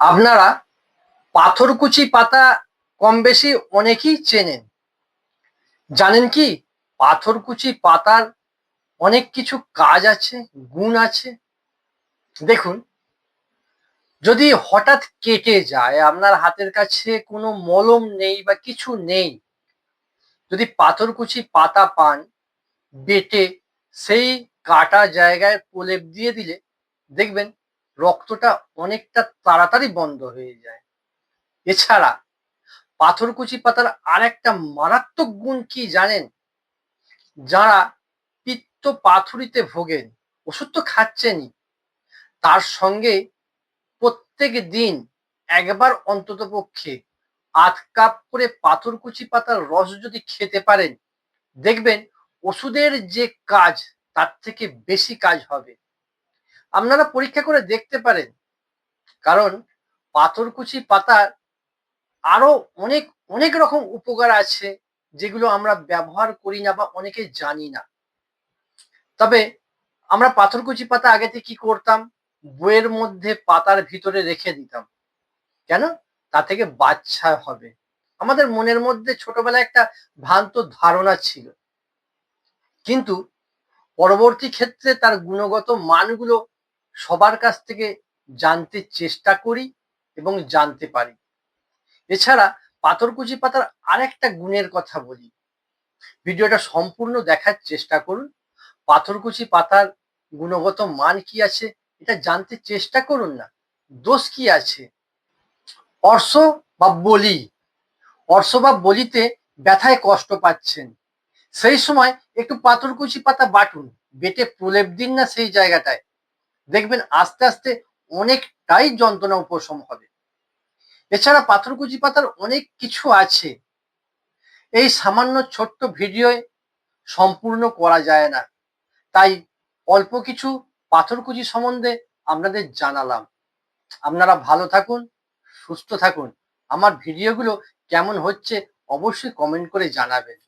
আপনারা পাথরকুচি পাতা কম বেশি অনেকেই চেনেন। জানেন কি পাথরকুচি পাতার অনেক কিছু কাজ আছে, গুণ আছে। দেখুন, যদি হঠাৎ কেটে যায়, আপনার হাতের কাছে কোনো মলম নেই বা কিছু নেই, যদি পাথরকুচি পাতা পান, বেটে সেই কাটা জায়গায় প্রলেপ দিয়ে দিলে দেখবেন রক্তটা অনেকটা তাড়াতাড়ি বন্ধ হয়ে যায়। এছাড়া পাথরকুচি পাতার আরেকটা মারাত্মক গুণ কি জানেন? যারা পিত্ত পাথুরিতে ভোগেন, ওষুধ তো খাচ্ছেনই, তার সঙ্গে প্রত্যেক দিন একবার অন্তত পক্ষে ৮ কাপ করে পাথরকুচি পাতার রস যদি খেতে পারেন, দেখবেন ওষুধের যে কাজ তার থেকে বেশি কাজ হবে। আপনারা পরীক্ষা করে দেখতে পারেন, কারণ পাথরকুচি পাতার আরো অনেক অনেক রকম উপকার আছে, যেগুলো আমরা ব্যবহার করি না বা অনেকে জানি না। তবে আমরা পাথরকুচি পাতা আগে থেকে কি করতাম, বইয়ের মধ্যে পাতার ভিতরে রেখে দিতাম। কেন? তা থেকে বাচ্চা হবে। আমাদের মনের মধ্যে ছোটবেলায় একটা ভ্রান্ত ধারণা ছিল, কিন্তু পরবর্তী ক্ষেত্রে তার গুণগত মানগুলো সবার কাছ থেকে জানতে চেষ্টা করি এবং জানতে পারি। এছাড়া পাথরকুচি পাতার আরেকটা গুণের কথা বলি, ভিডিওটা সম্পূর্ণ দেখার চেষ্টা করুন। পাথরকুচি পাতার গুণগত মান কি আছে এটা জানতে চেষ্টা করুন না। দোষ কি আছে? অর্শ বা বলি, অর্শ বা বলিতে ব্যথায় কষ্ট পাচ্ছেন, সেই সময় একটু পাথরকুচি পাতা বাটুন, বেটে প্রলেপ দিন না সেই জায়গাটায়, দেখবেন আস্তে আস্তে অনেকটাই যন্ত্রণা উপশম হবে। এছাড়া পাথরকুচি পাতার অনেক কিছু আছে, এই সামান্য ছোট্ট ভিডিওয়ে সম্পূর্ণ করা যায় না, তাই অল্প কিছু পাথরকুচি সম্বন্ধে আপনাদের জানালাম। আপনারা ভালো থাকুন, সুস্থ থাকুন। আমার ভিডিওগুলো কেমন হচ্ছে অবশ্যই কমেন্ট করে জানাবেন।